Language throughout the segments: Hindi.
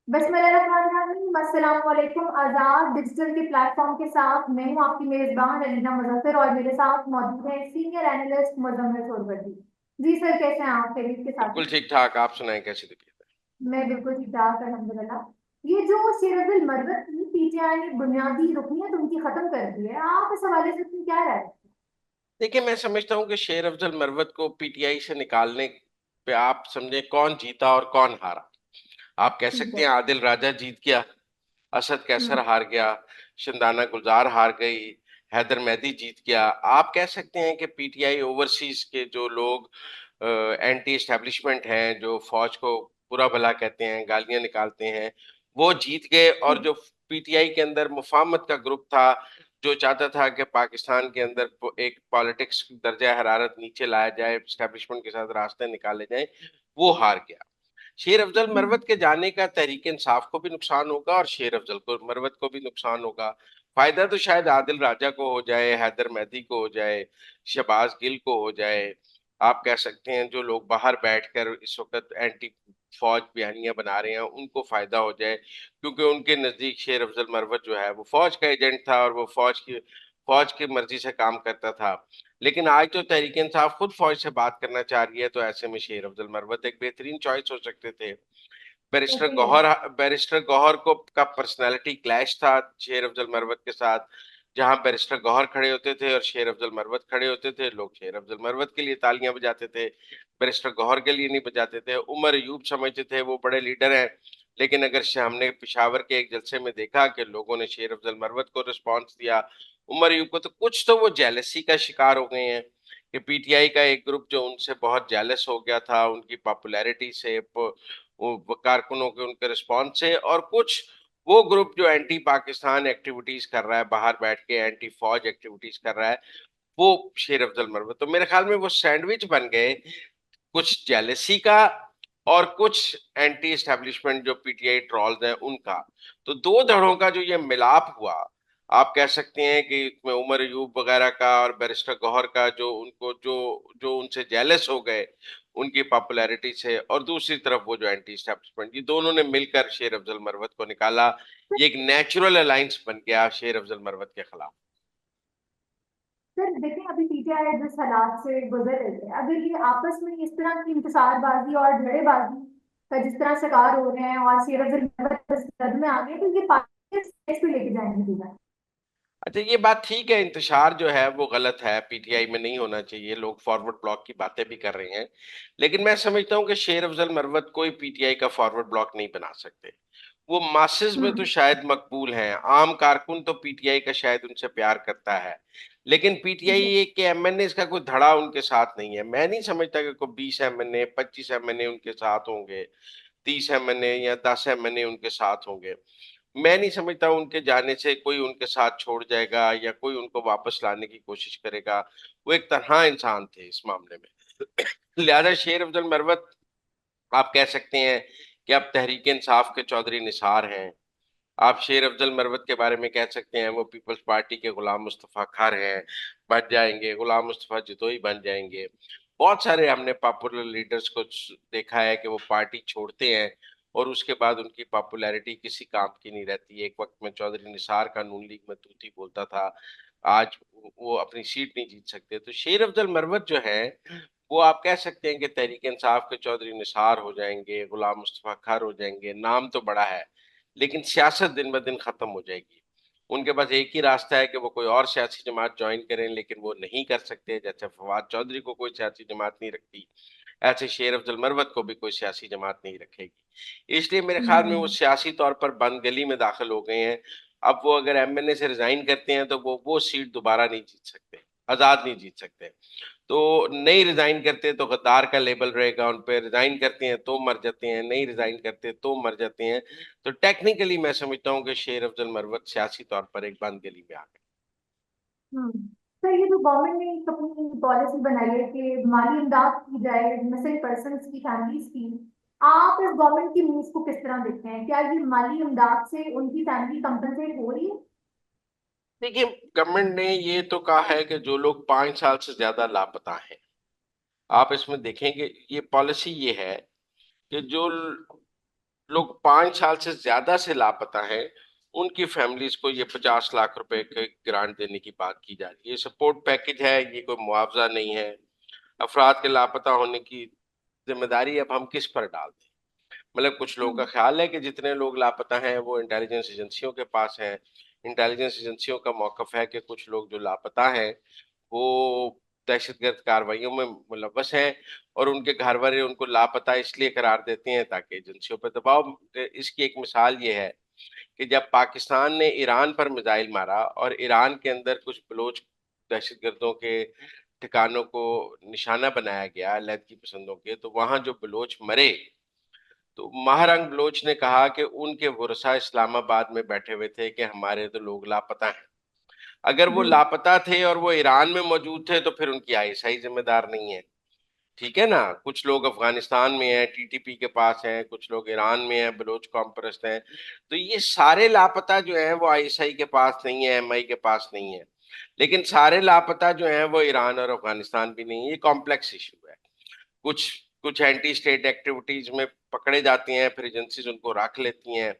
बिस्मिल्लाहिर्रहमानिर्रहीम। अस्सलाम वालेकुम। आजाद डिजिटल के प्लेटफॉर्म के साथ मैं हूं आपकी मेजबान अलीना मुजफ्फर और मेरे साथ मौजूद है सीनियर एनालिस्ट मुजम्मिल सोरवदी। जी सर, कैसे हैं आप? खैरियत के साथ बिल्कुल हैं? ठीक ठाक। आप सुनाएं कैसी तबीयत है? मैं बिल्कुल ठीक ठाक, अल्हम्दुलिल्लाह। ये जो शेरअब्दुल मरवत की पीटीआई ने बुनियादी रुकनीत उनकी खत्म कर दी है, आप इस हवाले से अपनी क्या राय हैं? देखिए, मैं समझता हूँ कि शेर अफजल मरवत को पीटीआई से निकालने पे आप समझे कौन जीता और कौन हारा। आप कह ठीक सकते है। हैं आदिल राजा जीत गया, असद कैसर हम्म। हार गया, शंदाना गुलजार हार गई, हैदर मेहदी जीत गया। आप कह सकते हैं कि पीटीआई ओवरसीज के जो लोग एंटी एस्टेब्लिशमेंट हैं, जो फौज को बुरा भला कहते हैं, गालियां निकालते हैं, वो जीत गए। और जो पीटीआई के अंदर मुफाहमत का ग्रुप था, जो चाहता था कि पाकिस्तान के अंदर एक पॉलिटिक्स दर्जा हरारत नीचे लाया जाए, एस्टेब्लिशमेंट के साथ रास्ते निकाले जाए, वो हार गया। शेर अफजल हम्म। मरवत के जाने का तहरीक इंसाफ को भी नुकसान होगा और शेर अफजल को मरवत को भी नुकसान होगा। फायदा तो शायद आदिल राजा को हो जाए, हैदर मेहदी को हो जाए, शहबाज गिल को हो जाए। आप कह सकते हैं जो लोग बाहर बैठकर इस वक्त एंटी फौज बयानियां बना रहे हैं उनको फायदा हो जाए, क्योंकि उनके नजदीक शेर अफजल मरवत जो है वो फौज का एजेंट था और वो फौज की मर्जी से काम करता था। लेकिन आज तो तहरीक इंसाफ खुद फौज से बात करना चाह रही है, तो ऐसे में शेर अफजल मरवत एक बेहतरीन चॉइस हो सकते थे। बैरिस्टर ऐसे ही है। गौहर बैरिस्टर गौहर को का पर्सनालिटी क्लैश था शेर अफजल मरवत के साथ। जहां बैरिस्टर गौहर खड़े होते थे और शेर अफजल मरवत खड़े होते थे, लोग शेर अफजल मरवत के लिए तालियां बजाते थे, बैरिस्टर गौहर के लिए नहीं बजाते थे। उमर अयूब समझते थे वो बड़े लीडर हैं, लेकिन अगर हमने पिशावर के एक जलसे में देखा कि लोगों ने शेर अफजल मरवत को रिस्पॉन्स दिया, उमर अयूब को, तो कुछ तो वो जेलसी का शिकार हो गए हैं कि पीटीआई का एक ग्रुप जो उनसे बहुत जेलस हो गया था उनकी पॉपुलैरिटी से, वो कारकुनों के उनके रिस्पॉन्स से, और कुछ वो ग्रुप जो एंटी पाकिस्तान एक्टिविटीज कर रहा है, बाहर बैठ के एंटी फौज एक्टिविटीज कर रहा है, वो शेर अफजल मरवत। तो मेरे ख्याल में वो सैंडविच बन गए, कुछ जेलसी का और कुछ एंटी एस्टेब्लिशमेंट जो पीटीआई ट्रॉल्स हैं उनका। तो दो धड़ों का जो ये मिलाप हुआ, आप कह सकते हैं कि इसमें उमर अयूब वगैरह का और बैरिस्टर गौहर का जो उनको जो जो उनसे जेलस हो गए उनकी पॉपुलैरिटी से, और दूसरी तरफ वो जो एंटी एस्टेब्लिशमेंट, ये दोनों ने मिलकर शेर अफजल मरवत को निकाला। ये एक नेचुरल अलायंस बन गया शेर अफजल मरवत के खिलाफ। सर देखें, अभी पीटीआई जिस हालात से गुजर रही है, अगर ये आपस में इस तरह की इंतसारबाजी और झड़ेबाजी का जिस तरह शिकार हो रहे हैं और सीरत जद में आ गए, तो ये पार्टी स्टेज पे लेके जाएंगे सीधा। अच्छा, ये बात ठीक है, इंतशार जो है वो गलत है, पीटीआई में नहीं होना चाहिए। लोग फॉरवर्ड ब्लॉक की बातें भी कर रहे हैं, लेकिन मैं समझता हूँ कि शेर अफजल मरवत कोई पीटीआई का फॉरवर्ड ब्लॉक नहीं बना सकते। वो मासेस में तो हम्म। शायद मकबूल हैं, आम कारकुन तो पीटीआई का शायद उनसे प्यार करता है, लेकिन पीटीआई के एमएनए का कोई धड़ा उनके साथ नहीं है। मैं नहीं समझता कि कोई 20 एमएनए 25 एमएनए उनके साथ होंगे, 30 एमएनए या 10 एमएनए उनके साथ होंगे। मैं नहीं समझता उनके जाने से कोई उनके साथ छोड़ जाएगा या कोई उनको वापस लाने की कोशिश करेगा। वो एक तनहा इंसान थे इस मामले में। लिहाजा शेर अफजल मरवत, आप कह सकते हैं कि अब तहरीक इंसाफ के चौधरी निसार हैं। आप शेर अफजल मरवत के बारे में कह सकते हैं वो पीपल्स पार्टी के गुलाम मुस्तफा खर हैं, बन जाएंगे, गुलाम मुस्तफा जतोई बन जाएंगे। बहुत सारे हमने पॉपुलर लीडर्स को देखा है कि वो पार्टी छोड़ते हैं और उसके बाद उनकी पॉपुलैरिटी किसी काम की नहीं रहती। एक वक्त में चौधरी निसार का नून लीग में तूती बोलता था, आज वो अपनी सीट नहीं जीत सकते। तो शेर अफजल मरवत जो है वो आप कह सकते हैं कि तहरीक इंसाफ के चौधरी निसार हो जाएंगे, गुलाम मुस्तफा खर हो जाएंगे। नाम तो बड़ा है, लेकिन सियासत दिन ब दिन खत्म हो जाएगी। उनके पास एक ही रास्ता है कि वो कोई और सियासी जमात ज्वाइन करें, लेकिन वो नहीं कर सकते। जैसे फवाद चौधरी को कोई सियासी जमात नहीं रखती, ऐसे शेर अफजल मरवत को भी कोई सियासी जमात नहीं रखेगी। इसलिए मेरे ख्याल में वो हम्म। सियासी तौर पर बंद गली में दाखिल हो गए हैं। अब वो अगर एमएनए से रिजाइन करते हैं तो वो सीट दोबारा नहीं जीत सकते, आजाद नहीं जीत सकते। तो नहीं रिजाइन करते तो गद्दार का लेबल रहेगा उन पे, रिजाइन करते हैं तो मर जाते हैं, नहीं रिजाइन करते तो मर जाते हैं। तो टेक्निकली मैं समझता हूँ कि शेर अफजल मरवत सियासी तौर पर एक बंद गली में आ गए। हम्म। सर, ये जो गवर्नमेंट ने एक अपनी पॉलिसी बनाई है कि माली इमदाद की जाए मिसिंग पर्सन्स की फैमिलीज की, आप इस गवर्नमेंट की मूव को किस तरह देखते हैं? क्या ये माली इमदाद से उनकी फैमिली कंपनसेट हो रही है? देखिए, गवर्नमेंट ने ये तो कहा है कि जो लोग 5 साल से ज्यादा लापता हैं, आप इसमें देखेंगे ये पॉलिसी ये है कि जो लोग 5 साल से ज्यादा से लापता हैं, उनकी फैमिलीज को ये 50 लाख रुपए के ग्रांट देने की बात की जा रही है। ये सपोर्ट पैकेज है, ये कोई मुआवजा नहीं है। अफराद के लापता होने की जिम्मेदारी अब हम किस पर डाल दें? मतलब कुछ लोगों का हम्म। ख्याल है कि जितने लोग लापता हैं वो इंटेलिजेंस एजेंसियों के पास हैं। इंटेलिजेंस एजेंसियों का मौकफ है कि कुछ लोग जो लापता हैं वो दहशतगर्द कार्रवाइयों में मुलव्वस हैं, और उनके घर वाले उनको लापता इसलिए करार देते हैं ताकि एजेंसियों पर दबाव। इसकी एक मिसाल ये है कि जब पाकिस्तान ने ईरान पर मिसाइल मारा और ईरान के अंदर कुछ बलोच दहशतगर्दों के ठिकानों को निशाना बनाया गया लैदकी पसंदों के, तो वहां जो बलोच मरे, तो महारंग बलोच ने कहा कि उनके वर्षा इस्लामाबाद में बैठे हुए थे कि हमारे तो लोग लापता हैं। अगर वो जी। लापता थे और वो ईरान में मौजूद थे तो फिर उनकी आईएसआई जिम्मेदार नहीं है। ठीक है ना? कुछ लोग अफगानिस्तान में हैं, टीटीपी के पास हैं, कुछ लोग ईरान में हैं, बलोच कॉम्प्रस्ट हैं। तो ये सारे लापता जो हैं वो आईएसआई के पास नहीं है, एमआई के पास नहीं है। लेकिन सारे लापता जो हैं वो ईरान और अफगानिस्तान भी नहीं है। ये कॉम्प्लेक्स इशू है। कुछ कुछ एंटी स्टेट एक्टिविटीज में पकड़े जाते हैं, फिर एजेंसीज उनको रख लेती हैं।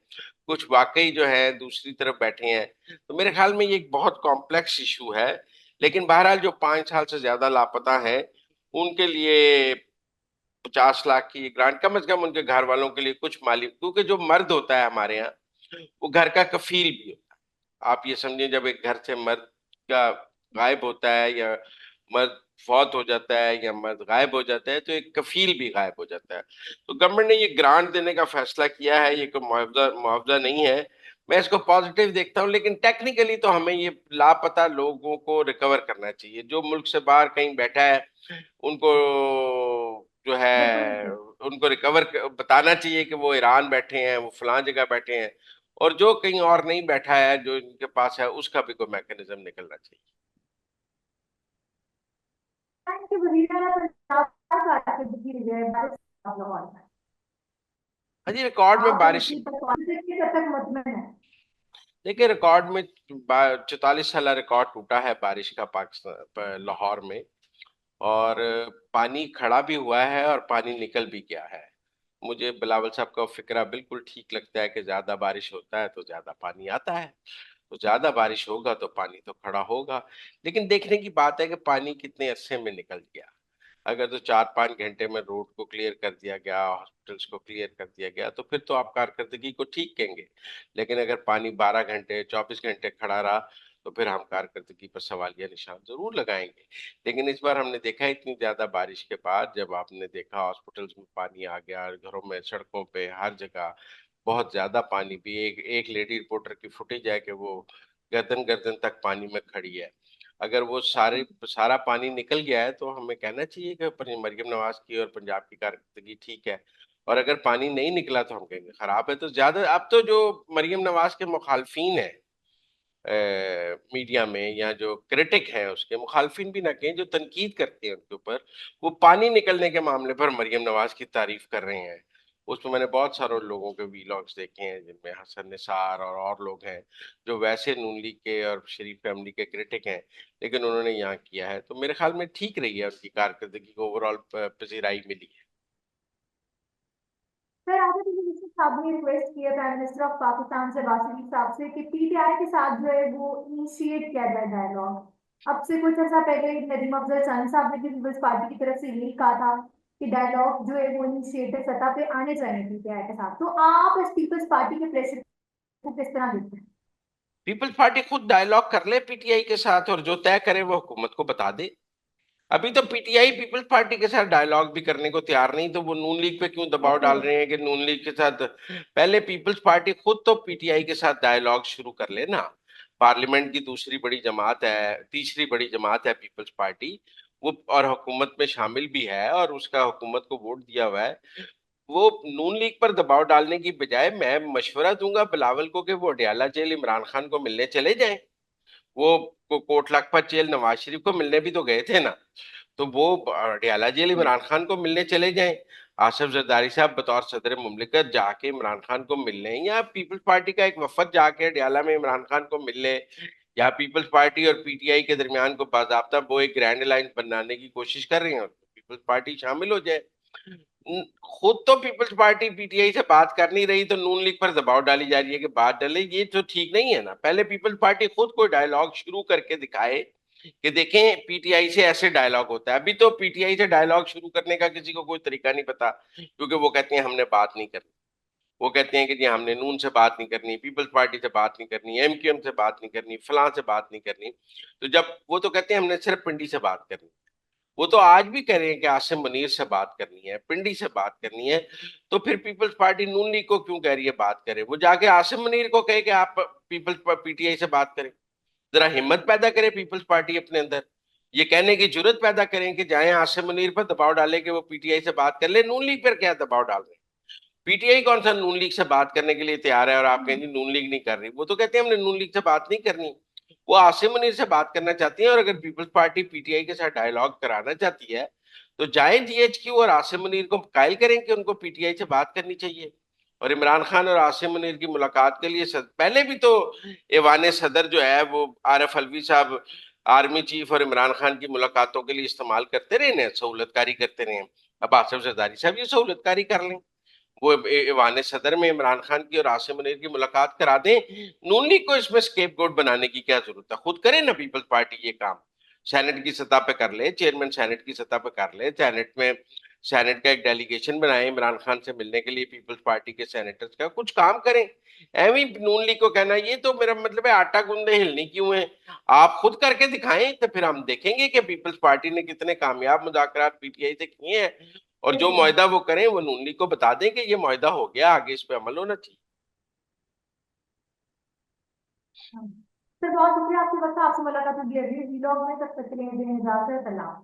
कुछ वाकई जो है दूसरी तरफ बैठे हैं। तो मेरे ख्याल में ये एक बहुत कॉम्प्लेक्स इशू है। लेकिन बहरहाल जो 5 साल से ज्यादा लापता हैं उनके लिए 50 लाख की ग्रांट कम से कम उनके घर वालों के लिए कुछ माली, क्योंकि जो मर्द होता है हमारे यहाँ वो घर का कफील भी होता है। आप ये समझिए, जब एक घर से मर्द का गायब होता है या मर्द फौत हो जाता है या मर्द गायब हो जाता है तो एक कफील भी गायब हो जाता है। तो गवर्नमेंट ने ये ग्रांट देने का फैसला किया है। ये कोई मुआवजा मुआवजा नहीं है। मैं इसको पॉजिटिव देखता हूँ, लेकिन टेक्निकली तो हमें ये लापता लोगों को रिकवर करना चाहिए। जो मुल्क से बाहर कहीं बैठा है उनको जो है डेफिनेटली। उनको रिकवर बताना चाहिए कि वो ईरान बैठे हैं, वो फलां जगह बैठे हैं। और जो कहीं और नहीं बैठा है जो इनके पास है उसका भी कोई मैकेनिज्म निकलना चाहिए। थैंक यू वजीर पंजाब का कारकर्दगी रही है बारिश लाहौर में। हाँ जी, रिकॉर्ड में आप बारिश। उनकी परफॉर्मेंस से किस हद तक मुतमिन है? देखिए, रिकॉर्ड में 44 साल रिकॉर्ड टूटा है बारिश का पाकिस्तान लाहौर में। और पानी खड़ा भी हुआ है और पानी निकल भी गया है। मुझे बिलावल साहब का फिक्रा बिल्कुल ठीक लगता है कि ज्यादा बारिश होता है तो ज्यादा पानी आता है। तो ज्यादा बारिश होगा तो पानी तो खड़ा होगा। लेकिन देखने की बात है कि पानी कितने अरसे में निकल गया। अगर तो 4-5 घंटे में रोड को क्लियर कर दिया गया, हॉस्पिटल्स को क्लियर कर दिया गया, तो फिर तो आप कारकर्दगी को ठीक कहेंगे। लेकिन अगर पानी 12 घंटे 24 घंटे खड़ा रहा तो फिर हम कारकर्दगी पर सवालिया निशान जरूर लगाएंगे। लेकिन इस बार हमने देखा इतनी ज्यादा बारिश के बाद, जब आपने देखा हॉस्पिटल्स में पानी आ गया, घरों में, सड़कों पे, हर जगह बहुत ज्यादा पानी भी। एक एक लेडी रिपोर्टर की फुटेज है कि वो गर्दन गर्दन तक पानी में खड़ी है। अगर वो सारा पानी निकल गया है तो हमें कहना चाहिए कि मरियम नवाज की और पंजाब की कारकर्दगी ठीक है। और अगर पानी नहीं निकला तो हम कहेंगे खराब है। तो ज्यादा अब तो जो मरियम नवाज के मुखालफिन है मीडिया में, या जो क्रिटिक हैं उसके मुखालफिन भी ना कहें, जो तनकीद करते हैं उनके ऊपर, वो पानी निकलने के मामले पर मरियम नवाज की तारीफ कर रहे हैं। उसमें मैंने बहुत सारे लोगों के वीलॉग्स देखे हैं जिनमें हसन निसार और लोग हैं जो वैसे नून लीग के और शरीफ फैमिली के क्रिटिक हैं, लेकिन उन्होंने यहाँ किया है। तो मेरे ख्याल में ठीक रही है, उनकी कारकर्दगी को ओवरऑल पजीराई मिली है। सर आगे किसी साहब ने रिक्वेस्ट किया प्राइम मिनिस्टर ऑफ पाकिस्तान से वासिफ साहब से कि पीटीआई के साथ जो है वो इनिशिएट किया जाए डायलॉग। अब से कुछ अर्सा पहले नदीम अफजल सैन साहब ने भी पीपल्स पार्टी की तरफ से यही कहा था कि डायलॉग जो है वो इनिशिएटिव सतह पे आने चाहिए पीटीआई के साथ। तो आप इस पीपल्स पार्टी के प्रेशर को किस तरह देखते हैं? पीपल्स पार्टी खुद डायलॉग कर ले पीटीआई के साथ, और जो तय करे वो हुकूमत को बता दे। अभी तो पीटीआई पीपल्स पार्टी के साथ डायलॉग भी करने को तैयार नहीं, तो वो नून लीग पे क्यों दबाव डाल रहे हैं कि नून लीग के साथ? पहले पीपल्स पार्टी खुद तो पीटीआई के साथ डायलॉग शुरू कर ले ना। पार्लियामेंट की दूसरी बड़ी जमात है, तीसरी बड़ी जमात है पीपल्स पार्टी। वो और हुकूमत में शामिल भी है और उसका हुकूमत को वोट दिया हुआ है। वो नून लीग पर दबाव डालने की बजाय मैं मशवरा दूंगा बिलावल को कि वो अडयाला जेल इमरान खान को मिलने चले जाएं। वो कोट लखपत जेल नवाज शरीफ को मिलने भी तो गए थे ना। तो वो अडयाला जेल इमरान खान को मिलने चले जाएं। आसिफ जरदारी साहब बतौर सदर मुमलिकत जाके इमरान खान को मिल लें, या पीपल्स पार्टी का एक वफद जाके अडयाला में इमरान खान को मिल ले, या पीपल्स पार्टी और पीटीआई के दरमियान को बाजाब्ता वो एक ग्रैंड अलायंस बनाने की कोशिश कर रहे हैं, तो पीपल्स पार्टी शामिल हो जाए। खुद तो पीपल्स पार्टी पीटीआई से बात कर नहीं रही, तो नून लीग पर दबाव डाली जा रही है कि बात डाले। ये तो ठीक नहीं है ना। पहले पीपल्स पार्टी खुद कोई डायलॉग शुरू करके दिखाए कि देखें पीटीआई से ऐसे डायलॉग होता है। अभी तो पीटीआई से डायलॉग शुरू करने का किसी को कोई तरीका नहीं पता, क्योंकि वो कहते हैं हमने बात नहीं करनी। वो कहते हैं कि जी हमने नून से बात नहीं करनी, पीपल्स पार्टी से बात नहीं करनी, एमक्यूएम से बात नहीं करनी, फलां से बात नहीं करनी। तो जब वो तो कहते हैं हमने सिर्फ पिंडी से बात करनी, वो तो आज भी कह रहे हैं कि आसिम मुनीर से बात करनी है, पिंडी से बात करनी है। तो फिर पीपल्स पार्टी नून लीग को क्यों कह रही है बात करे? वो जाके आसिम मुनीर को कहे कि आप पीपल्स पीटीआई से बात करें। जरा हिम्मत पैदा करे पीपल्स पार्टी अपने अंदर, ये कहने की जरूरत पैदा करें कि जाए आसिम मुनीर पर दबाव डाले कि वो पीटीआई से बात कर ले। नून लीग पर क्या दबाव डाल रहे हैं? पीटीआई कौन सा नून लीग से बात करने के लिए तैयार है? और आप कहेंगे नून लीग नहीं कर रही। वो तो कहते हैं हमने नून लीग से बात नहीं करनी, वो आसिम मुनीर से बात करना चाहती है। और अगर पीपल्स पार्टी पीटीआई के साथ डायलॉग कराना चाहती है तो जाए जीएचक्यू और आसिम मुनीर को कायल करें कि उनको पीटीआई से बात करनी चाहिए। और इमरान खान और आसिम मुनीर की मुलाकात के लिए पहले भी तो ऐवान सदर जो है वो आरिफ अलवी साहब आर्मी चीफ और इमरान खान की मुलाकातों के लिए इस्तेमाल करते रहे हैं, सहूलतकारी करते रहे हैं। अब आसिफ जरदारी साहब ये सहूलतकारी कर लें, वो ऐवान सदर में इमरान खान की और आसिम मुनीर की मुलाकात करा दें। नून लीग को इसमें स्केपगोट बनाने की क्या जरूरत है? खुद करे ना पीपल्स पार्टी ये काम। सेनेट की सतह पे कर ले, चेयरमैन सेनेट की सतह पे कर ले, सेनेट में सेनेट का एक डेलीगेशन बनाए इमरान खान से मिलने के लिए पीपल्स पार्टी के सेनेटर्स का, कुछ काम करें। एवं ही नून लीग को कहना ये तो मेरा मतलब है आटा गूंदे हिलनी क्यों है? आप खुद करके दिखाएं तो फिर हम देखेंगे कि पीपल्स पार्टी ने कितने कामयाब मुज़ाकरात पीटीआई से किए हैं। और जो बिल्कुल। मुआहदा वो करें वो नून लीग को बता दें कि ये मुआहदा हो गया, आगे इस पे अमल होना चाहिए। हाँ। सर बहुत शुक्रिया आपके वक्त, आपसे मुलाकात होगी अगले व्लॉग में। तब तक के लिए मुझे इजाजत है। सलाम।